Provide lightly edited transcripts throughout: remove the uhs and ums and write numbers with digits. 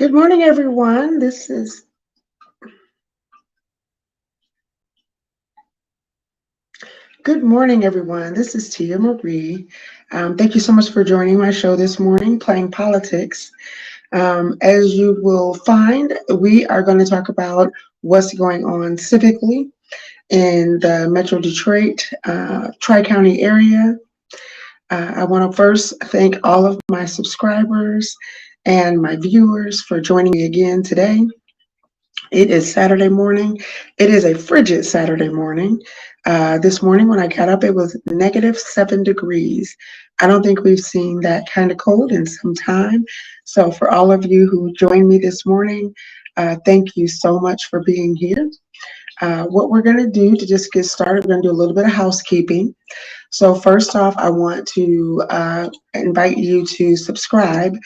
Good morning, everyone. Good morning, everyone. This is Tia Marie. Thank you so much for joining my show this morning, Playing Politics. As you will find, we are going to talk about what's going on civically in the Metro Detroit Tri-County area. I want to first thank all of my subscribers and my viewers for joining me again today. It is Saturday morning. It is a frigid Saturday morning. This morning when I got up, it was -7 degrees. I don't think we've seen that kind of cold in some time. So for all of you who joined me this morning, thank you so much for being here. What we're going to do to just get started, we're going to do a little bit of housekeeping. So first off, I want to invite you to subscribe.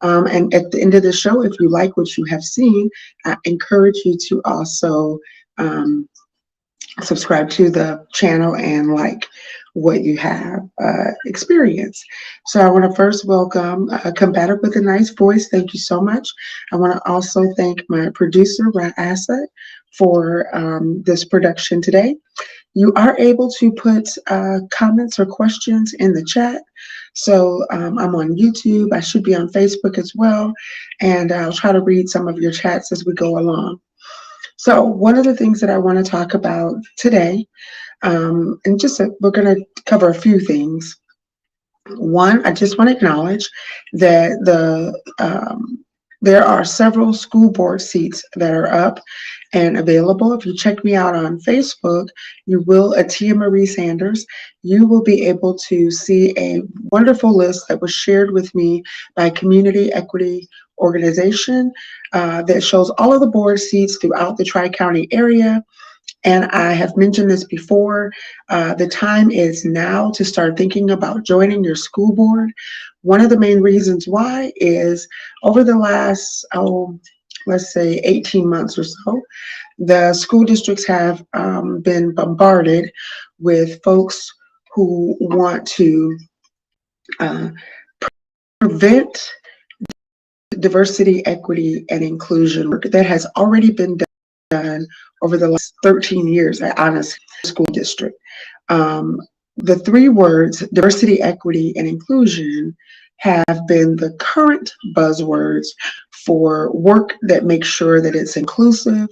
And at the end of the show, if you like what you have seen, I encourage you to also subscribe to the channel and like what you have experienced. So I want to first welcome Combative with a Nice Voice. Thank you so much. I want to also thank my producer, Asset, for this production today. You are able to put comments or questions in the chat. So I'm on YouTube. I should be on Facebook as well. And I'll try to read some of your chats as we go along. So one of the things that I want to talk about today, and we're going to cover a few things. One, I just want to acknowledge that there are several school board seats that are up and available. If you check me out on Facebook, Tia Marie Sanders, you will be able to see a wonderful list that was shared with me by Community Equity Organization that shows all of the board seats throughout the Tri-County area. And I have mentioned this before, the time is now to start thinking about joining your school board. One of the main reasons why is over the last, let's say 18 months or so, the school districts have been bombarded with folks who want to prevent diversity, equity, and inclusion work that has already been done over the last 13 years at Honest School District. The three words, diversity, equity, and inclusion, have been the current buzzwords for work that makes sure that it's inclusive,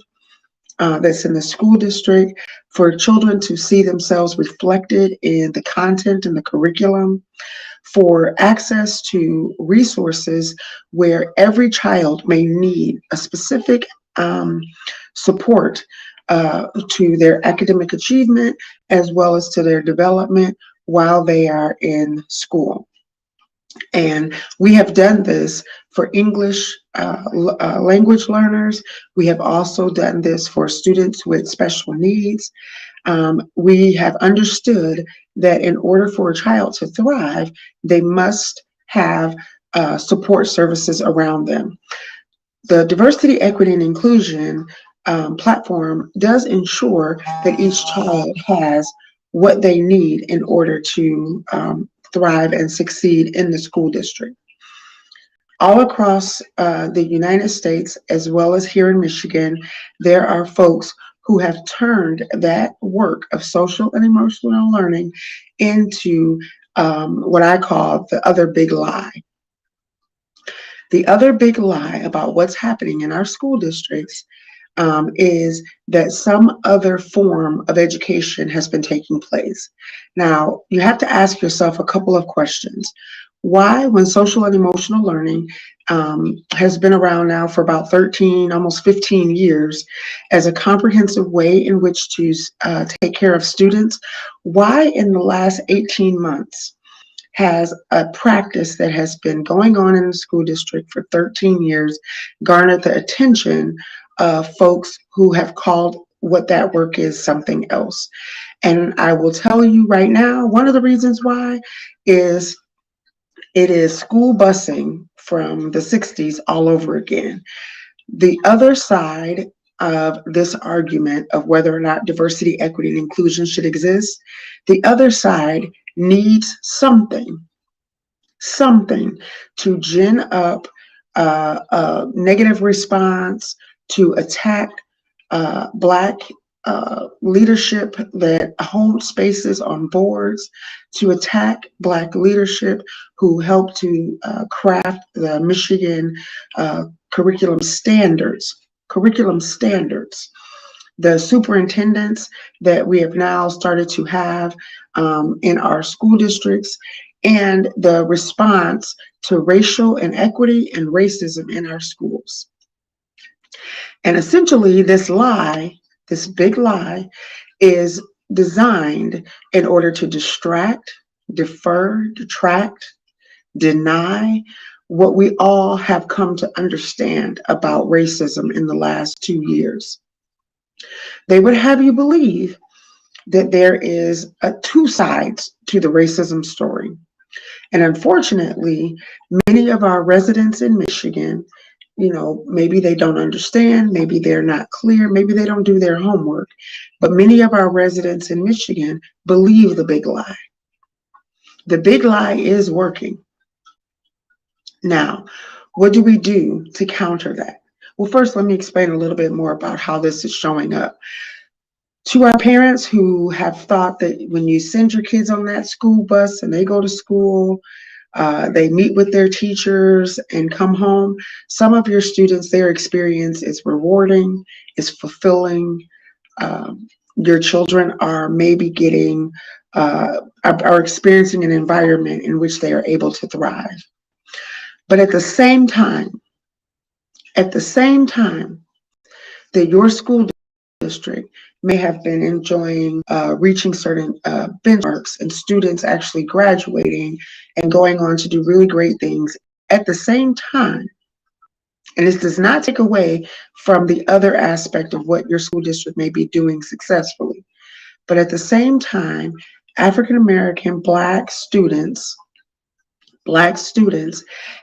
that's in the school district, for children to see themselves reflected in the content and the curriculum, for access to resources where every child may need a specific support to their academic achievement as well as to their development while they are in school. And we have done this for English language learners. We have also done this for students with special needs. We have understood that in order for a child to thrive, they must have support services around them. The Diversity, Equity, and Inclusion platform does ensure that each child has what they need in order to thrive and succeed in the school district. All across the United States, as well as here in Michigan, there are folks who have turned that work of social and emotional learning into what I call the other big lie. The other big lie about what's happening in our school districts is that some other form of education has been taking place. Now, you have to ask yourself a couple of questions. Why, when social and emotional learning has been around now for about 13, almost 15 years as a comprehensive way in which to take care of students, why in the last 18 months has a practice that has been going on in the school district for 13 years garnered the attention of folks who have called what that work is something else? And I will tell you right now, one of the reasons why is it is school busing from the 60s all over again. The other side of this argument of whether or not diversity, equity, and inclusion should exist, the other side needs something to gin up a negative response to attack Black leadership that hold spaces on boards, to attack Black leadership who helped to craft the Michigan curriculum standards. The superintendents that we have now started to have in our school districts, and the response to racial inequity and racism in our schools. And essentially, this big lie, is designed in order to distract, defer, detract, deny what we all have come to understand about racism in the last 2 years. They would have you believe that there is two sides to the racism story. And unfortunately, many of our residents in Michigan, maybe they don't understand, maybe they're not clear, maybe they don't do their homework, but many of our residents in Michigan believe the big lie. The big lie is working. Now, what do we do to counter that? Well, first, let me explain a little bit more about how this is showing up. To our parents who have thought that when you send your kids on that school bus and they go to school, they meet with their teachers and come home, some of your students, their experience is rewarding, is fulfilling. Your children are maybe are experiencing an environment in which they are able to thrive. But at the same time that your school district may have been enjoying reaching certain benchmarks and students actually graduating and going on to do really great things, at the same time, and this does not take away from the other aspect of what your school district may be doing successfully, but at the same time, African American Black students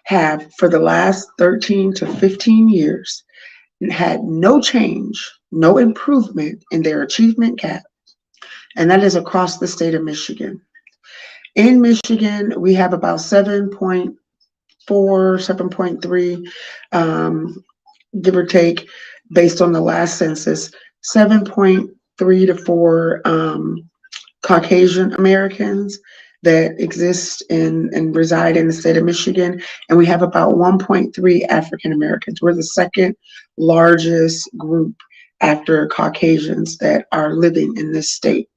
have, for the last 13 to 15 years, had no change, no improvement in their achievement gap, and that is across the state of Michigan. In Michigan, we have about 7.4, 7.3, give or take, based on the last census, 7.3 to 4 Caucasian Americans that exist and reside in the state of Michigan, and we have about 1.3 African Americans. We're the second largest group after Caucasians that are living in this state.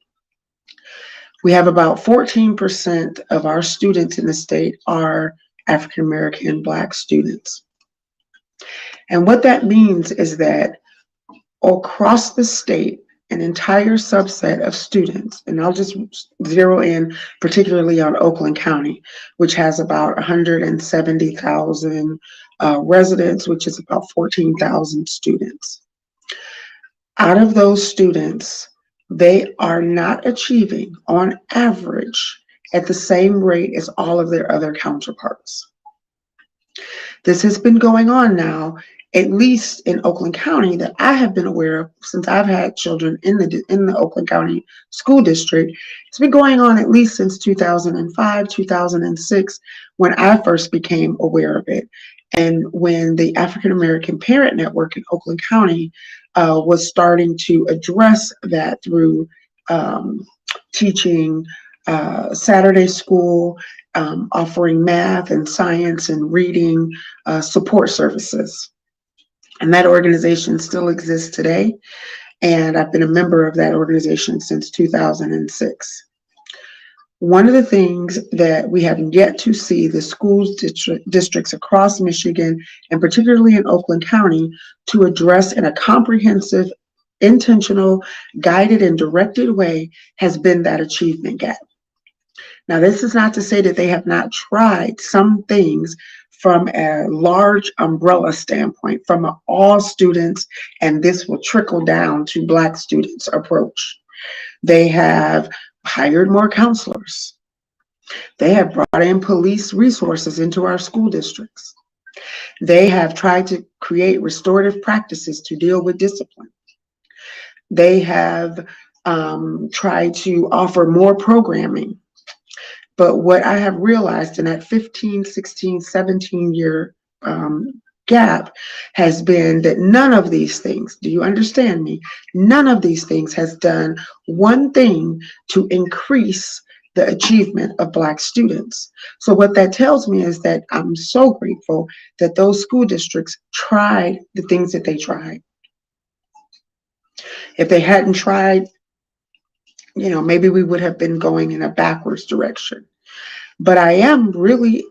We have about 14% of our students in the state are African American Black students. And what that means is that across the state, an entire subset of students, and I'll just zero in particularly on Oakland County, which has about 170,000 residents, which is about 14,000 students. Out of those students, they are not achieving, on average, at the same rate as all of their other counterparts. This has been going on now, at least in Oakland County, that I have been aware of since I've had children in the Oakland County School District. It's been going on at least since 2005, 2006, when I first became aware of it, and when the African American Parent Network in Oakland County was starting to address that through teaching Saturday school, offering math and science and reading support services. And that organization still exists today, and I've been a member of that organization since 2006. One of the things that we have yet to see the school districts across Michigan, and particularly in Oakland County, to address in a comprehensive, intentional, guided, and directed way has been that achievement gap. Now, this is not to say that they have not tried some things from a large umbrella standpoint, from an all students, and this will trickle down to Black students approach. They have hired more counselors. They have brought in police resources into our school districts. They have tried to create restorative practices to deal with discipline. They have tried to offer more programming. But what I have realized in that 15, 16, 17-year gap has been that none of these things, do you understand me? None of these things has done one thing to increase the achievement of Black students. So what that tells me is that I'm so grateful that those school districts tried the things that they tried. If they hadn't tried, maybe we would have been going in a backwards direction. But I am really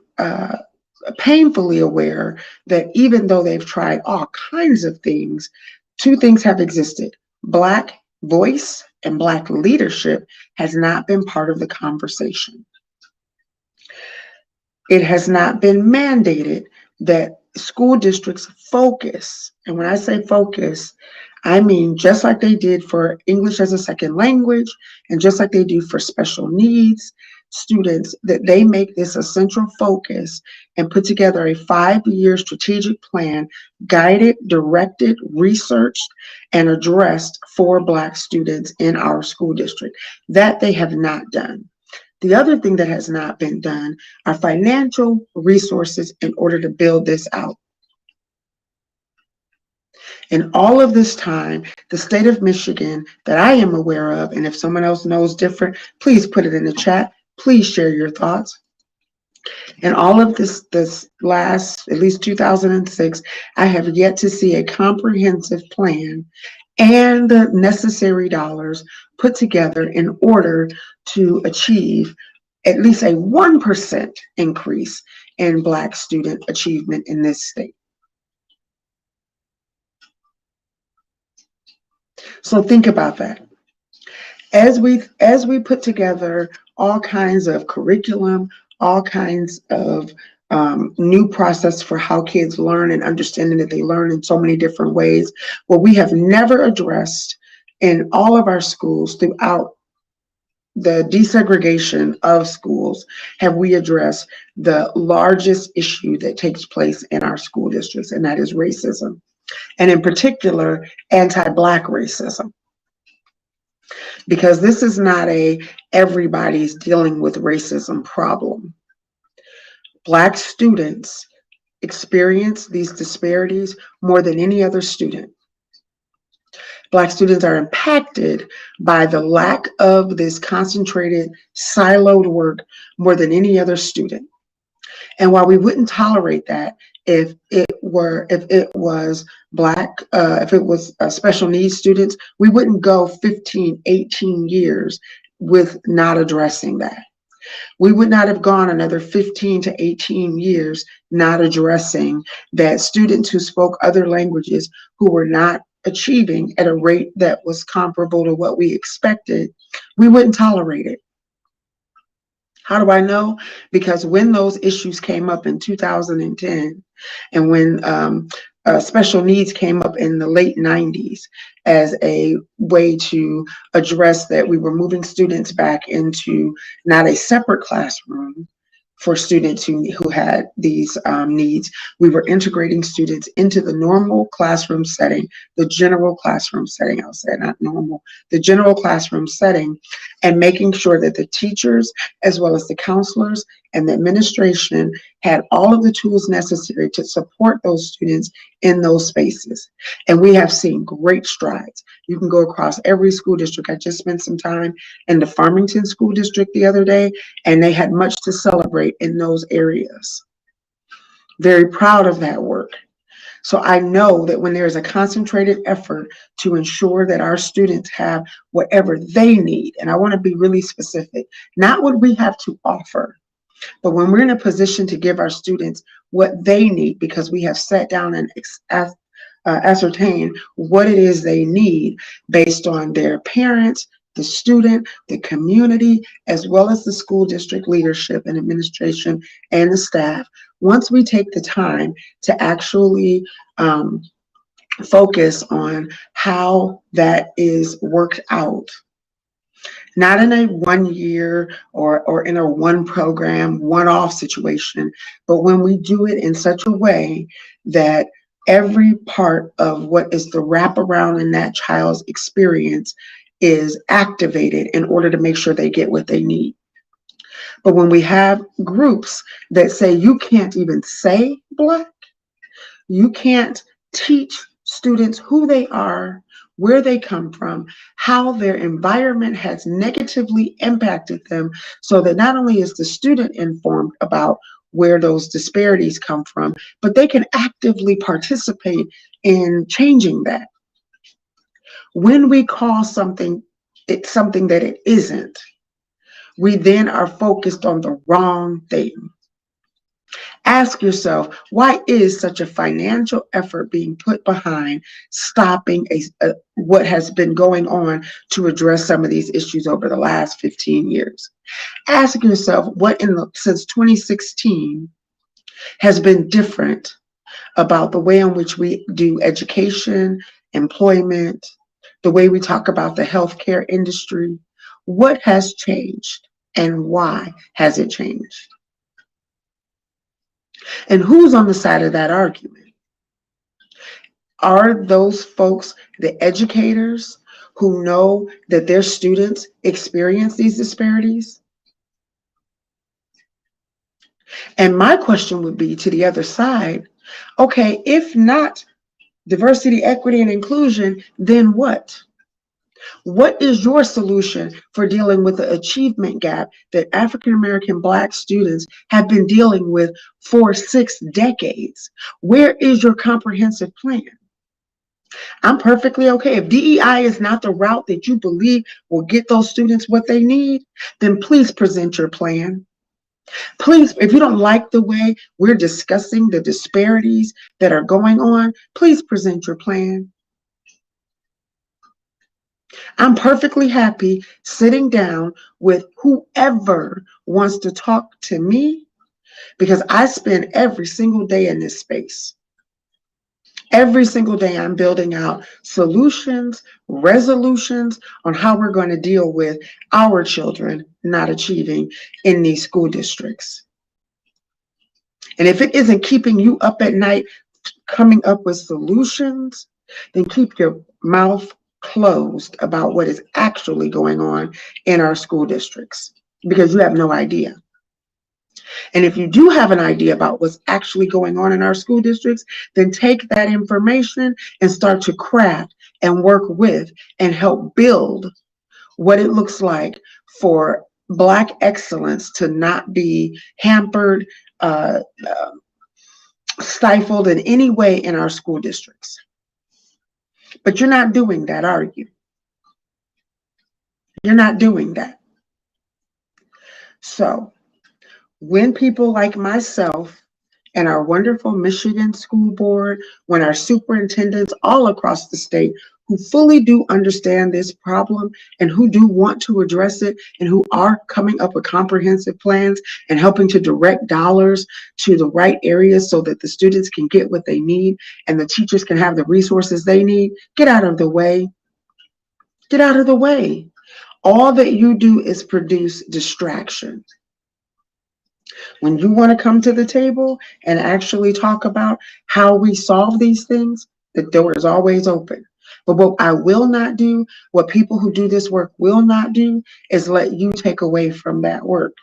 painfully aware that even though they've tried all kinds of things, two things have existed. Black voice and Black leadership has not been part of the conversation. It has not been mandated that school districts focus. And when I say focus, I mean just like they did for English as a second language and just like they do for special needs students, that they make this a central focus and put together a 5-year strategic plan, guided, directed, researched, and addressed for Black students in our school district. That they have not done. The other thing that has not been done are financial resources in order to build this out. In all of this time, the state of Michigan that I am aware of, and if someone else knows different, please put it in the chat. Please share your thoughts. In all of this last, at least 2006, I have yet to see a comprehensive plan and the necessary dollars put together in order to achieve at least a 1% increase in Black student achievement in this state. So think about that. As we put together all kinds of curriculum, all kinds of new process for how kids learn and understanding that they learn in so many different ways, what we have never addressed in all of our schools throughout the desegregation of schools, have we addressed the largest issue that takes place in our school districts, and that is racism, and in particular, anti-Black racism. Because this is not a everybody's dealing with racism problem. Black students experience these disparities more than any other student. Black students are impacted by the lack of this concentrated, siloed work more than any other student. And while we wouldn't tolerate that if it was special needs students, we wouldn't go 15, 18 years with not addressing that. We would not have gone another 15 to 18 years not addressing that students who spoke other languages who were not achieving at a rate that was comparable to what we expected, we wouldn't tolerate it. How do I know? Because when those issues came up in 2010, and when special needs came up in the late 90s as a way to address that, we were moving students back into not a separate classroom for students who had these needs. We were integrating students into the normal classroom setting, the general classroom setting, I'll say, not normal, the general classroom setting, and making sure that the teachers, as well as the counselors and the administration, had all of the tools necessary to support those students in those spaces. And we have seen great strides. You can go across every school district. I just spent some time in the Farmington School District the other day, and they had much to celebrate in those areas. Very proud of that work. So I know that when there's a concentrated effort to ensure that our students have whatever they need, and I want to be really specific, not what we have to offer, but when we're in a position to give our students what they need, because we have sat down and ascertained what it is they need based on their parents, the student, the community, as well as the school district leadership and administration and the staff. Once we take the time to actually focus on how that is worked out, not in a 1 year or in a one program, one-off situation, but when we do it in such a way that every part of what is the wraparound in that child's experience is activated in order to make sure they get what they need. But when we have groups that say you can't even say Black, You can't teach students who they are, where they come from, how their environment has negatively impacted them, so that not only is the student informed about where those disparities come from, but they can actively participate in changing that. When we call something it's something that it isn't, we then are focused on the wrong thing. Ask yourself, why is such a financial effort being put behind stopping what has been going on to address some of these issues over the last 15 years? Ask yourself what since 2016 has been different about the way in which we do education, employment, the way we talk about the healthcare industry. What has changed and why has it changed? And who's on the side of that argument? Are those folks the educators who know that their students experience these disparities? And my question would be to the other side, okay, if not diversity, equity, and inclusion, then what? What is your solution for dealing with the achievement gap that African American Black students have been dealing with for 6 decades? Where is your comprehensive plan? I'm perfectly okay. If DEI is not the route that you believe will get those students what they need, then please present your plan. Please, if you don't like the way we're discussing the disparities that are going on, please present your plan. I'm perfectly happy sitting down with whoever wants to talk to me, because I spend every single day in this space. Every single day I'm building out solutions, resolutions on how we're going to deal with our children not achieving in these school districts. And if it isn't keeping you up at night coming up with solutions, then keep your mouth closed about what is actually going on in our school districts, because you have no idea. And if you do have an idea about what's actually going on in our school districts, then take that information and start to craft and work with and help build what it looks like for Black excellence to not be hampered, stifled in any way in our school districts. But you're not doing that, are you? You're not doing that. So when people like myself and our wonderful Michigan School Board, when our superintendents all across the state who fully do understand this problem and who do want to address it and who are coming up with comprehensive plans and helping to direct dollars to the right areas so that the students can get what they need and the teachers can have the resources they need, get out of the way. Get out of the way. All that you do is produce distraction. When you want to come to the table and actually talk about how we solve these things, the door is always open. But what I will not do, what people who do this work will not do, is let you take away from that work.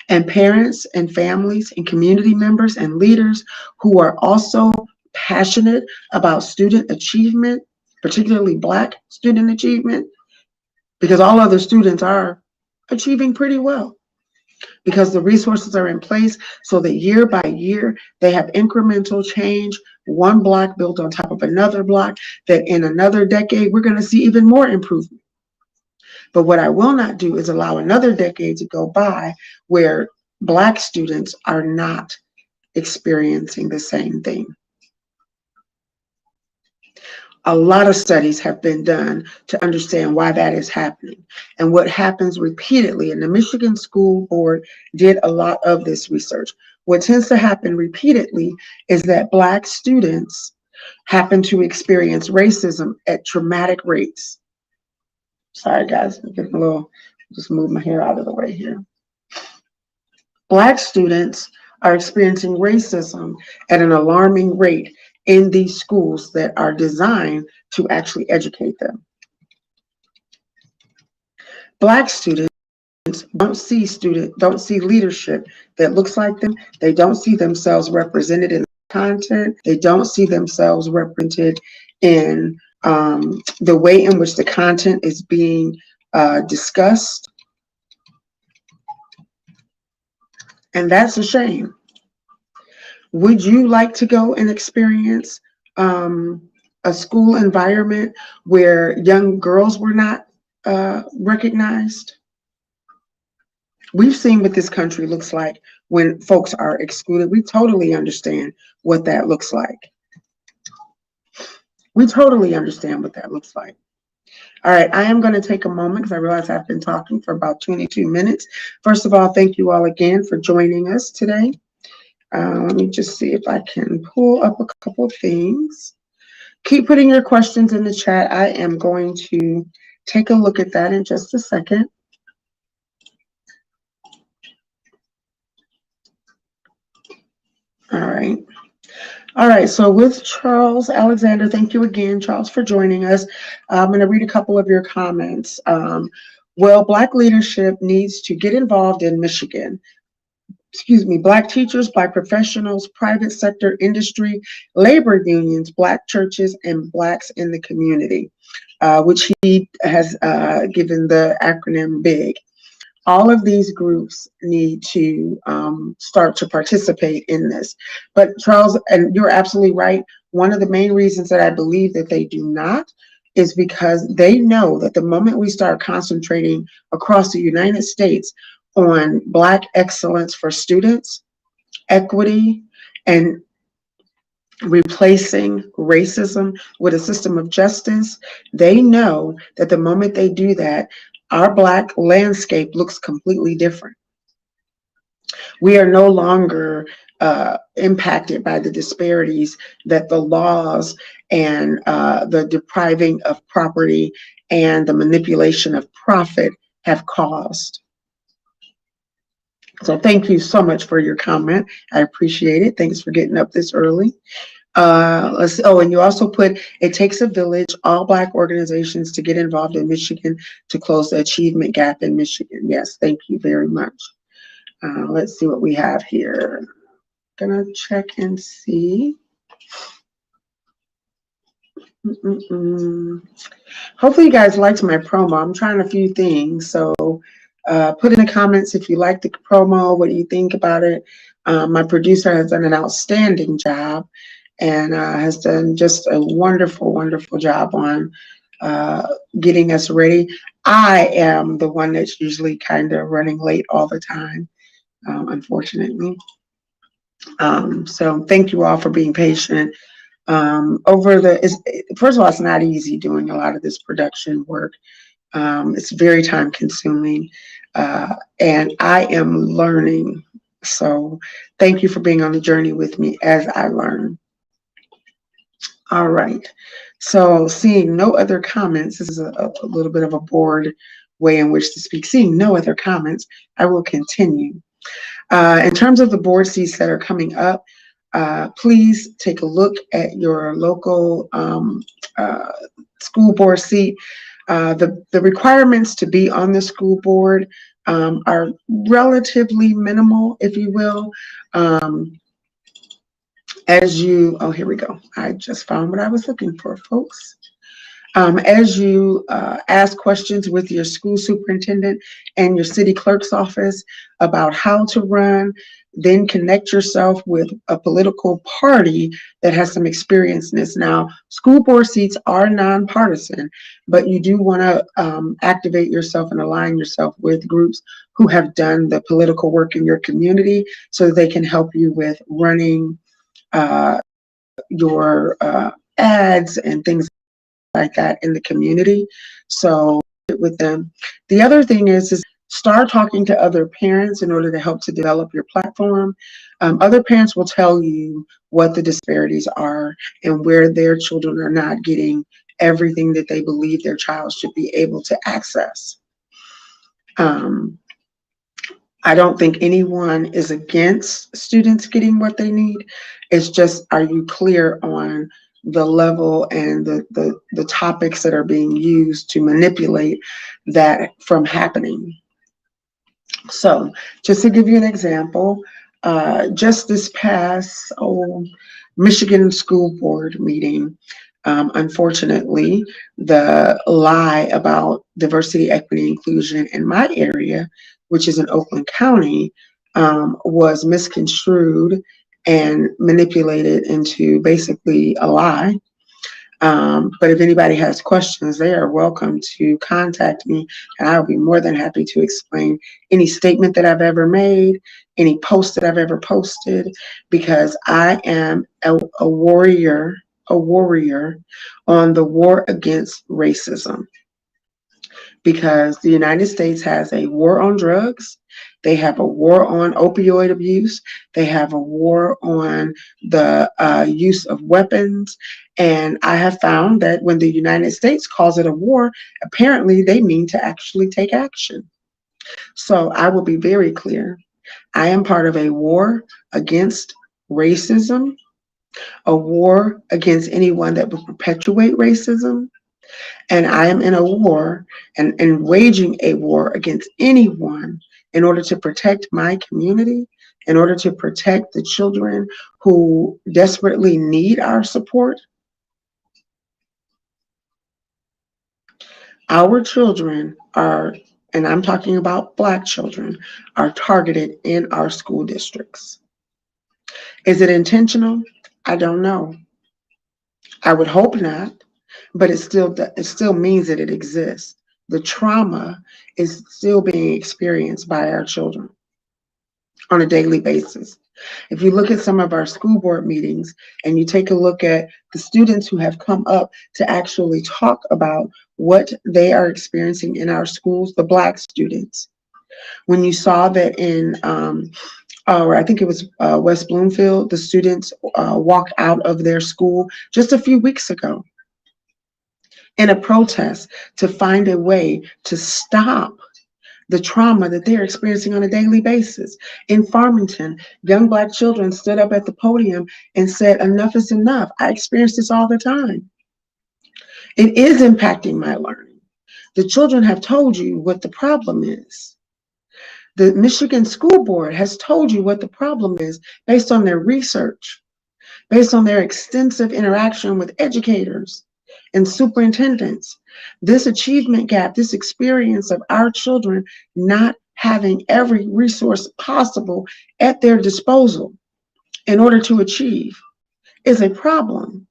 And parents and families and community members and leaders who are also passionate about student achievement, particularly Black student achievement, because all other students are achieving pretty well, because the resources are in place so that year by year they have incremental change, one block built on top of another block, that in another decade we're going to see even more improvement. But what I will not do is allow another decade to go by where Black students are not experiencing the same thing. A lot of studies have been done to understand why that is happening and what happens repeatedly. And the Michigan School Board did a lot of this research. What tends to happen repeatedly is that Black students happen to experience racism at traumatic rates. Sorry, guys, I'm getting a little, just move my hair out of the way here. Black students are experiencing racism at an alarming rate in these schools that are designed to actually educate them. Black students don't see leadership that looks like them. They don't see themselves represented in content. They don't see themselves represented in the way in which the content is being discussed. And that's a shame. Would you like to go and experience a school environment where young girls were not recognized? We've seen what this country looks like when folks are excluded. We totally understand what that looks like. We totally understand what that looks like. All right, I am going to take a moment because I realize I've been talking for about 22 minutes. First of all, thank you all again for joining us today. Let me just see if I can pull up a couple of things. Keep putting your questions in the chat. I am going to take a look at that in just a second. All right. All right, so with Charles Alexander, thank you again, Charles, for joining us. I'm going to read a couple of your comments. Well, Black leadership needs to get involved in Michigan. Black teachers, Black professionals, private sector industry, labor unions, Black churches, and Blacks in the community, which he has given the acronym BIG. All of these groups need to start to participate in this. But Charles, and you're absolutely right, one of the main reasons that I believe that they do not is because they know that the moment we start concentrating across the United States on Black excellence for students, equity, and replacing racism with a system of justice, they know that the moment they do that, our Black landscape looks completely different. We are no longer impacted by the disparities that the laws and the depriving of property and the manipulation of profit have caused. So thank you so much for your comment. I appreciate it. Thanks for getting up this early. And you also put, it takes a village, all Black organizations to get involved in Michigan to close the achievement gap in Michigan. Yes, thank you very much. Let's see what we have here. Gonna check and see. Hopefully you guys liked my promo. I'm trying a few things, so put in the comments if you like the promo. What do you think about it? My producer has done an outstanding job and has done just a wonderful, wonderful job on getting us ready. I am the one that's usually kind of running late all the time, unfortunately. So thank you all for being patient. First of all, it's not easy doing a lot of this production work. It's very time consuming, and I am learning. So thank you for being on the journey with me as I learn. All right, so seeing no other comments, this is a little bit of a bored way in which to speak. Seeing no other comments, I will continue. In terms of the board seats that are coming up, please take a look at your local school board seat. The requirements to be on the school board are relatively minimal, if you will. Here we go. I just found what I was looking for, folks. As you ask questions with your school superintendent and your city clerk's office about how to run, then connect yourself with a political party that has some experience in this. Now, school board seats are nonpartisan, but you do want to activate yourself and align yourself with groups who have done the political work in your community so that they can help you with running your ads and things like that in the community. So with them. The other thing is start talking to other parents in order to help to develop your platform. Other parents will tell you what the disparities are and where their children are not getting everything that they believe their child should be able to access. I don't think anyone is against students getting what they need. It's just, are you clear on the level and the topics that are being used to manipulate that from happening? So just to give you an example, just this past Michigan School Board meeting, unfortunately, the lie about diversity, equity, inclusion in my area, which is in Oakland County, was misconstrued and manipulated into basically a lie. But if anybody has questions, they are welcome to contact me, and I'll be more than happy to explain any statement that I've ever made, any post that I've ever posted, because I am a warrior on the war against racism. Because the United States has a war on drugs, they have a war on opioid abuse, they have a war on the use of weapons, and I have found that when the United States calls it a war, apparently they mean to actually take action. So I will be very clear. I am part of a war against racism, a war against anyone that will perpetuate racism, and I am in a war and waging a war against anyone in order to protect my community, in order to protect the children who desperately need our support. Our children are, and I'm talking about Black children, are targeted in our school districts. Is it intentional? I don't know. I would hope not. But it still means that it exists. The trauma is still being experienced by our children on a daily basis. If you look at some of our school board meetings and you take a look at the students who have come up to actually talk about what they are experiencing in our schools, the Black students, when you saw that in or I think it was West Bloomfield, the students walked out of their school just a few weeks ago in a protest to find a way to stop the trauma that they're experiencing on a daily basis. In Farmington, young Black children stood up at the podium and said, enough is enough. I experience this all the time. It is impacting my learning. The children have told you what the problem is. The Michigan School Board has told you what the problem is based on their research, based on their extensive interaction with educators and superintendents. This achievement gap, this experience of our children not having every resource possible at their disposal in order to achieve is a problem.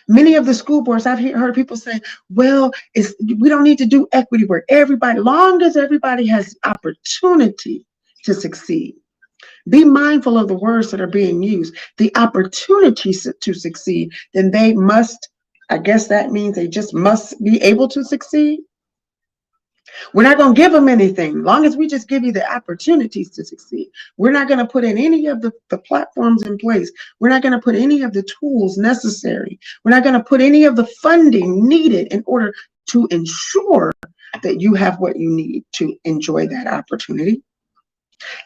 Many of the school boards, I've heard people say, well, we don't need to do equity work. Everybody, long as everybody has opportunity to succeed. Be mindful of the words that are being used. The opportunity to succeed, then they must, I guess that means they just must be able to succeed. We're not going to give them anything, long as we just give you the opportunities to succeed. We're not going to put in any of the platforms in place. We're not going to put any of the tools necessary. We're not going to put any of the funding needed in order to ensure that you have what you need to enjoy that opportunity.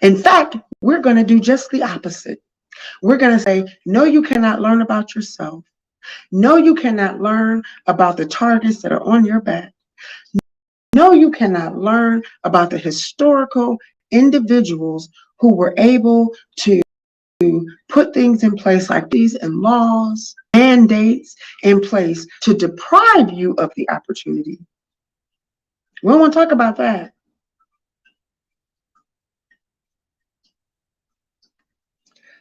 In fact, we're going to do just the opposite. We're going to say, no, you cannot learn about yourself. No, you cannot learn about the targets that are on your back. No, you cannot learn about the historical individuals who were able to put things in place like these and laws, mandates in place to deprive you of the opportunity. We don't want to talk about that.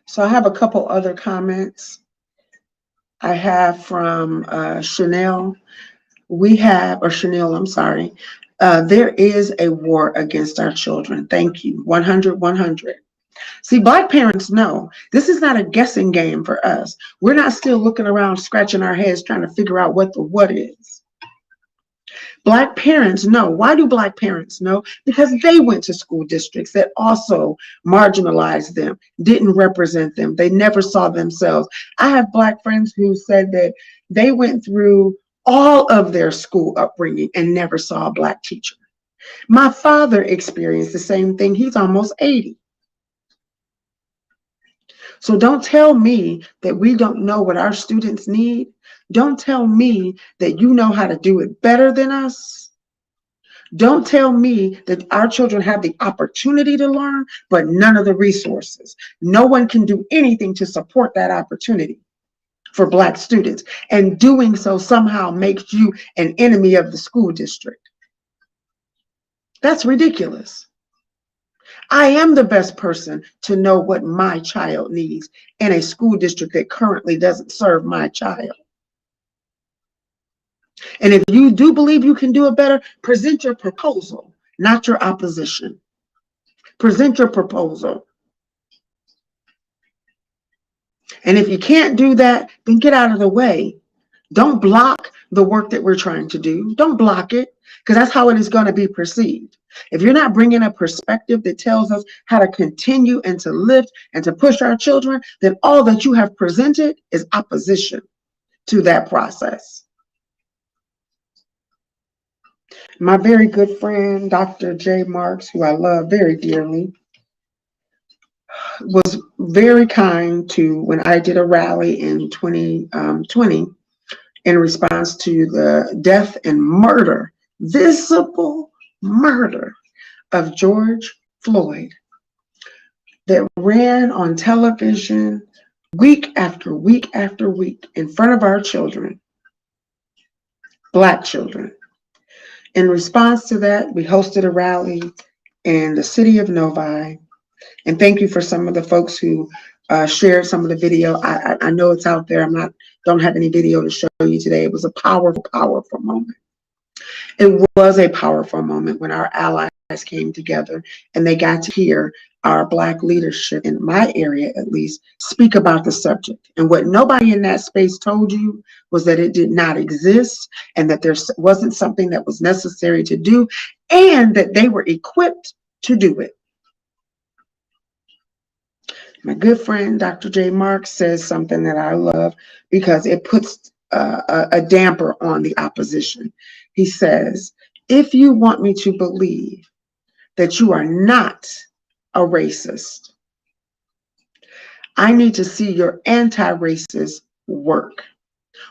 So I have a couple other comments. I have from Chanel. I'm sorry. There is a war against our children. Thank you. 100, 100. See, Black parents know this is not a guessing game for us. We're not still looking around, scratching our heads, trying to figure out what the what is. Black parents know. Why do Black parents know? Because they went to school districts that also marginalized them, didn't represent them. They never saw themselves. I have Black friends who said that they went through all of their school upbringing and never saw a Black teacher. My father experienced the same thing. He's almost 80. So don't tell me that we don't know what our students need. Don't tell me that you know how to do it better than us. Don't tell me that our children have the opportunity to learn, but none of the resources. No one can do anything to support that opportunity for Black students. And doing so somehow makes you an enemy of the school district. That's ridiculous. I am the best person to know what my child needs in a school district that currently doesn't serve my child. And if you do believe you can do it better, present your proposal, not your opposition. Present your proposal. And if you can't do that, then get out of the way. Don't block the work that we're trying to do. Don't block it, because that's how it is going to be perceived. If you're not bringing a perspective that tells us how to continue and to lift and to push our children, then all that you have presented is opposition to that process. My very good friend, Dr. J. Marks, who I love very dearly, was very kind to when I did a rally in 2020 in response to the death and murder, visible murder of George Floyd, that ran on television week after week after week in front of our children, Black children. In response to that, we hosted a rally in the city of Novi. And thank you for some of the folks who shared some of the video. I know it's out there. Don't have any video to show you today. It was a powerful, powerful moment. It was a powerful moment when our allies came together and they got to hear our Black leadership, in my area at least, speak about the subject. And what nobody in that space told you was that it did not exist, and that there wasn't something that was necessary to do, and that they were equipped to do it. My good friend, Dr. J. Marks, says something that I love because it puts a damper on the opposition. He says, if you want me to believe that you are not a racist, I need to see your anti-racist work.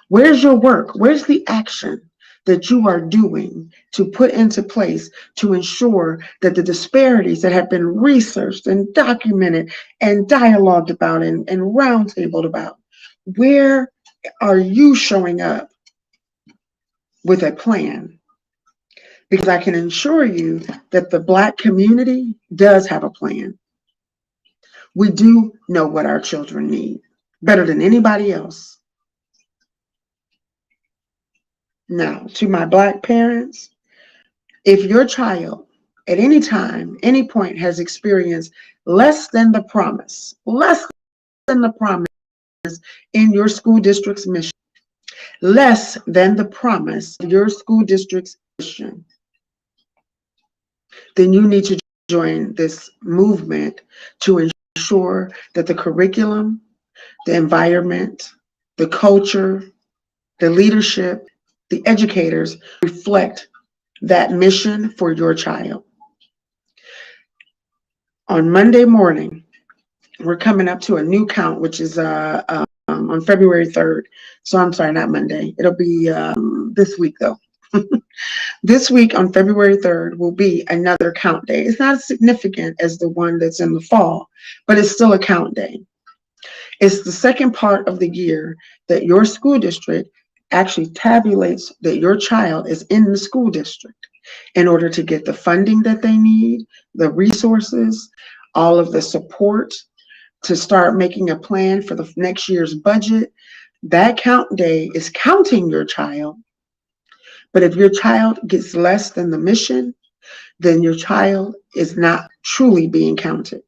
Where's your work? Where's the action that you are doing to put into place to ensure that the disparities that have been researched and documented and dialogued about and roundtabled about, where are you showing up with a plan? Because I can assure you that the Black community does have a plan. We do know what our children need better than anybody else. Now, to my Black parents, if your child at any time, any point has experienced less than the promise in your school district's mission, less than the promise of your school district's mission, then you need to join this movement to ensure that the curriculum, the environment, the culture, the leadership, the educators reflect that mission for your child. On Monday morning, we're coming up to a new count, which is on February 3rd. So I'm sorry, not Monday. It'll be this week though. This week on February 3rd will be another count day. It's not as significant as the one that's in the fall, but it's still a count day. It's the second part of the year that your school district actually tabulates that your child is in the school district in order to get the funding that they need, the resources, all of the support to start making a plan for the next year's budget. That count day is counting your child. But if your child gets less than the mission, then your child is not truly being counted.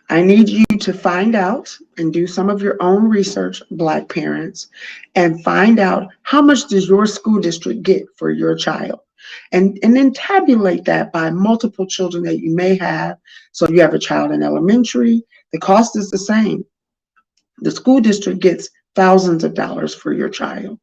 I need you to find out and do some of your own research, Black parents, and find out how much does your school district get for your child. And then tabulate that by multiple children that you may have. So if you have a child in elementary, the cost is the same. The school district gets thousands of dollars for your child.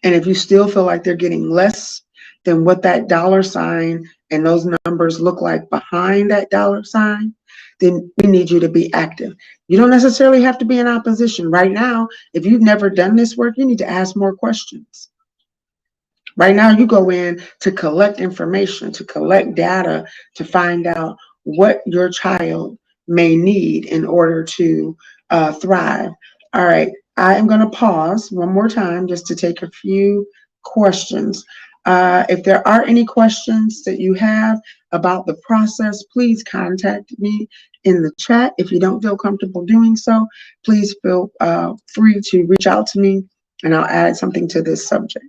And if you still feel like they're getting less than what that dollar sign and those numbers look like behind that dollar sign, then we need you to be active. You don't necessarily have to be in opposition. Right now, if you've never done this work, you need to ask more questions. Right now, you go in to collect information, to collect data, to find out what your child may need in order to thrive. All right, I am going to pause one more time just to take a few questions. If there are any questions that you have about the process, please contact me in the chat. If you don't feel comfortable doing so, please feel free to reach out to me and I'll add something to this subject.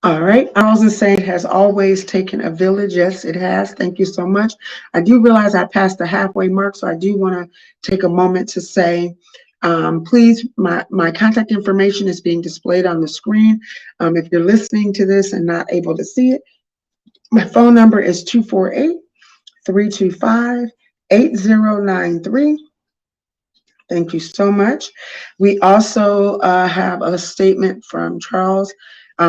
All right. Charles is saying it has always taken a village. Yes, it has. Thank you so much. I do realize I passed the halfway mark, so I do want to take a moment to say, please, my contact information is being displayed on the screen. If you're listening to this and not able to see it, my phone number is 248-325-8093. Thank you so much. We also have a statement from Charles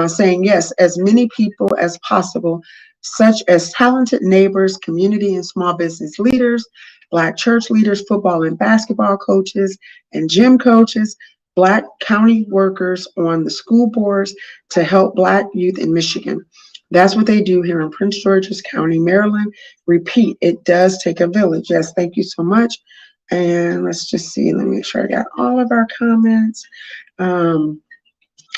saying, yes, as many people as possible, such as talented neighbors, community and small business leaders, Black church leaders, football and basketball coaches, and gym coaches, Black county workers on the school boards to help Black youth in Michigan. That's what they do here in Prince George's County, Maryland. Repeat, it does take a village. Yes, thank you so much. And let's just see, let me make sure I got all of our comments.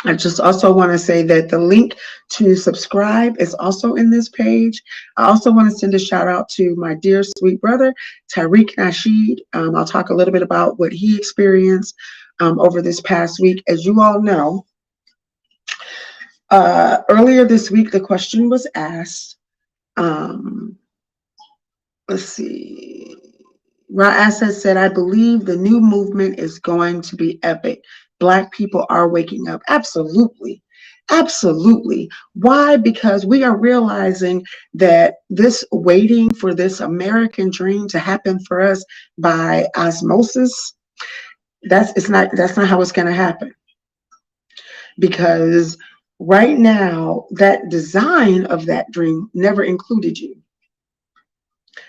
I just also want to say that the link to subscribe is also in this page. I also want to send a shout out to my dear sweet brother, Tariq Nasheed. I'll talk a little bit about what he experienced over this past week. As you all know, earlier this week, the question was asked, let's see. Ra-Asset said, I believe the new movement is going to be epic. Black people are waking up. Absolutely. Absolutely. Why? Because we are realizing that this waiting for this American dream to happen for us by osmosis, that's not how it's going to happen. Because right now, that design of that dream never included you.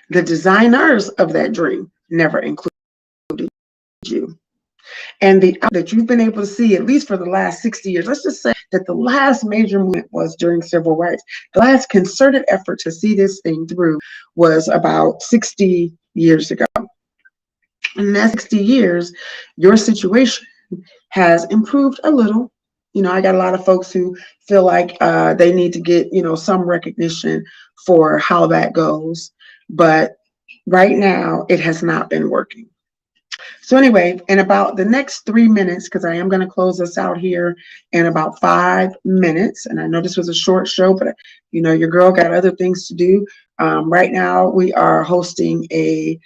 The designers of that dream never included you. And that you've been able to see, at least for the last 60 years, let's just say that the last major movement was during civil rights. The last concerted effort to see this thing through was about 60 years ago. In that 60 years, your situation has improved a little. You know, I got a lot of folks who feel like they need to get, some recognition for how that goes. But right now, it has not been working. So anyway, in about the next 3 minutes, because I am going to close this out here in about 5 minutes, and I know this was a short show, but your girl got other things to do. Right now, we are hosting a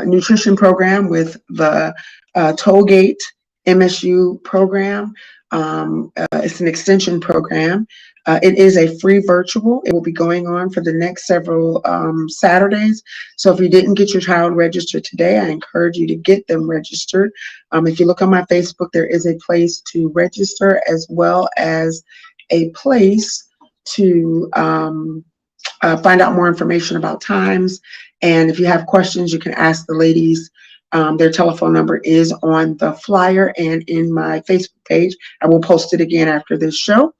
nutrition program with the Tollgate MSU program. It's an extension program. It is a free virtual. It will be going on for the next several Saturdays. So if you didn't get your child registered today, I encourage you to get them registered. If you look on my Facebook, there is a place to register as well as a place to find out more information about times. And if you have questions, you can ask the ladies. Their telephone number is on the flyer and in my Facebook page. I will post it again after this show.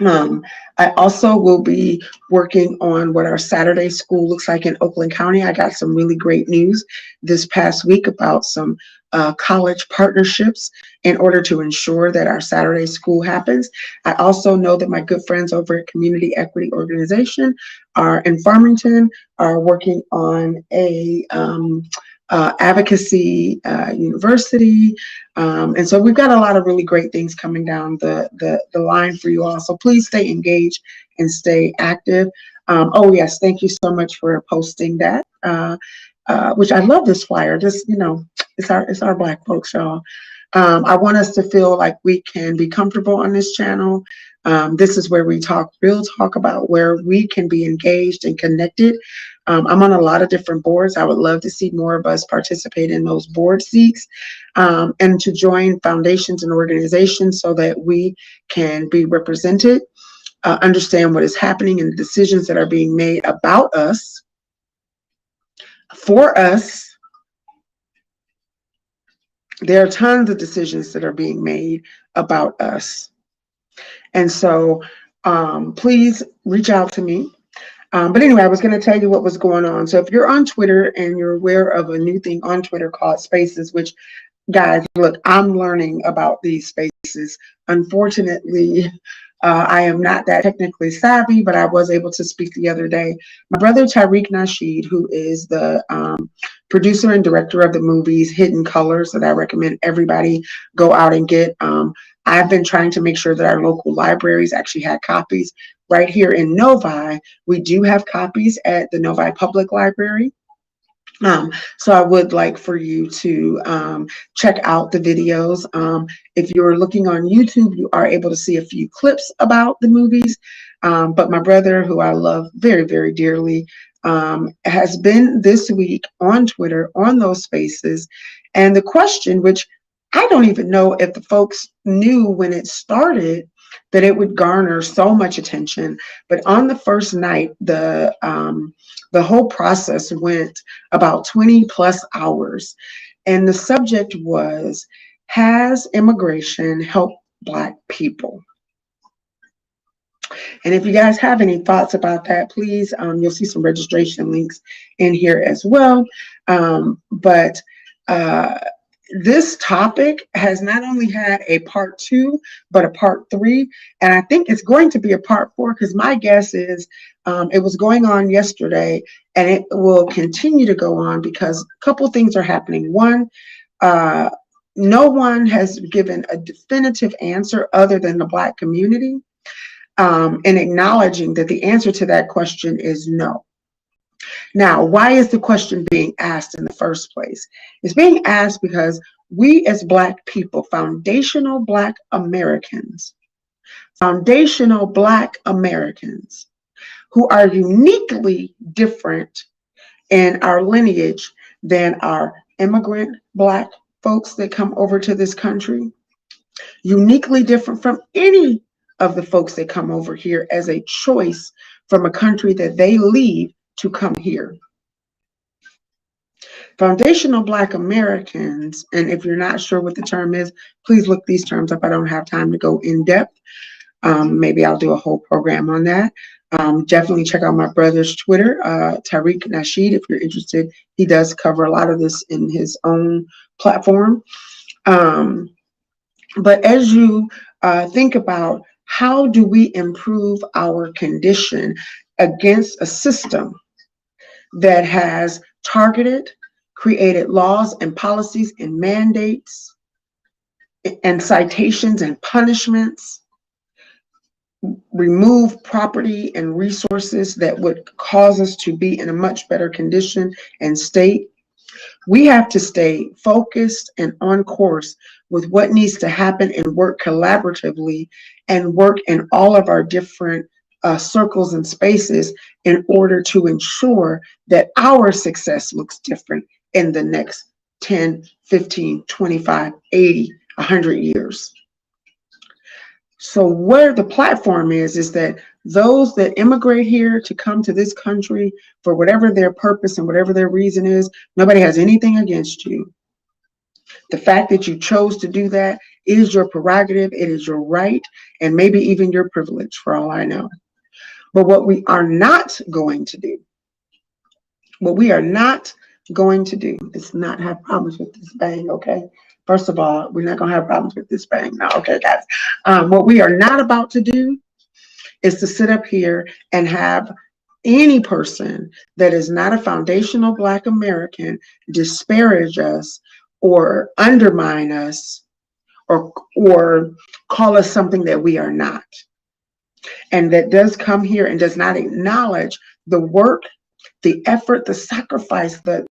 I also will be working on what our Saturday school looks like in Oakland County. I got some really great news this past week about some college partnerships in order to ensure that our Saturday school happens. I also know that my good friends over at Community Equity Organization in Farmington are working on a advocacy university. And so we've got a lot of really great things coming down the line for you all. So please stay engaged and stay active. Oh yes, thank you so much for posting that. Which I love this flyer. Just, it's our Black folks, y'all. I want us to feel like we can be comfortable on this channel. This is where we talk real talk about where we can be engaged and connected. I'm on a lot of different boards. I would love to see more of us participate in those board seats and to join foundations and organizations so that we can be represented. understand what is happening and the decisions that are being made about us, for us. There are tons of decisions that are being made about us. And so please reach out to me. But anyway, I was going to tell you what was going on. So if you're on Twitter and you're aware of a new thing on Twitter called Spaces, which, guys, look, I'm learning about these spaces. Unfortunately, I am not that technically savvy, but I was able to speak the other day. My brother Tariq Nasheed, who is the producer and director of the movies Hidden Colors, that I recommend everybody go out and get. I've been trying to make sure that our local libraries actually had copies. Right here in Novi, we do have copies at the Novi Public Library. So I would like for you to check out the videos. If you're looking on YouTube, you are able to see a few clips about the movies. But my brother, who I love very, very dearly, has been this week on Twitter on those spaces. And the question, which I don't even know if the folks knew when it started, that it would garner so much attention. But on the first night, the whole process went about 20 plus hours. And the subject was, has immigration helped Black people? And if you guys have any thoughts about that, please, you'll see some registration links in here as well. But this topic has not only had a part 2, but a part 3. And I think it's going to be a part 4, because my guess is it was going on yesterday and it will continue to go on, because a couple things are happening. One, no one has given a definitive answer other than the Black community, in acknowledging that the answer to that question is no. Now, why is the question being asked in the first place? It's being asked because we as Black people, foundational Black Americans, who are uniquely different in our lineage than our immigrant Black folks that come over to this country, uniquely different from any of the folks that come over here as a choice from a country that they leave to come here. Foundational Black Americans, and if you're not sure what the term is, please look these terms up. I don't have time to go in depth. Maybe I'll do a whole program on that. Definitely check out my brother's Twitter, Tariq Nasheed, if you're interested. He does cover a lot of this in his own platform. But as you think about, how do we improve our condition against a system that has targeted, created laws and policies and mandates and citations and punishments, remove property and resources that would cause us to be in a much better condition and state? We have to stay focused and on course with what needs to happen and work collaboratively and work in all of our different circles and spaces in order to ensure that our success looks different in the next 10, 15, 25, 80, 100 years. So where the platform is that those that immigrate here to come to this country for whatever their purpose and whatever their reason is, nobody has anything against you. The fact that you chose to do that is your prerogative, it is your right, and maybe even your privilege, for all I know. But what we are not going to do, is not have problems with this bang, okay? First of all, we're not going to have problems with this bang now, okay, guys? What we are not about to do is to sit up here and have any person that is not a foundational Black American disparage us or undermine us or call us something that we are not. And that does come here and does not acknowledge the work, the effort, the sacrifice, the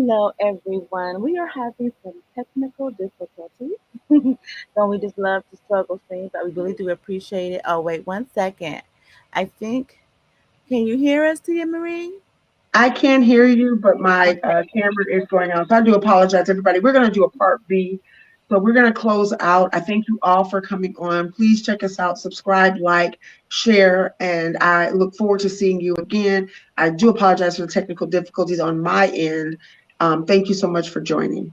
Hello, everyone. We are having some technical difficulties. Don't we just love to struggle things? But we really do appreciate it. Oh, wait 1 second. I think, can you hear us, Tia Marie? I can't hear you, but my Okay. camera is going on. So I do apologize, everybody. We're going to do a part B. So we're going to close out. I thank you all for coming on. Please check us out, subscribe, like, share, and I look forward to seeing you again. I do apologize for the technical difficulties on my end. Thank you so much for joining.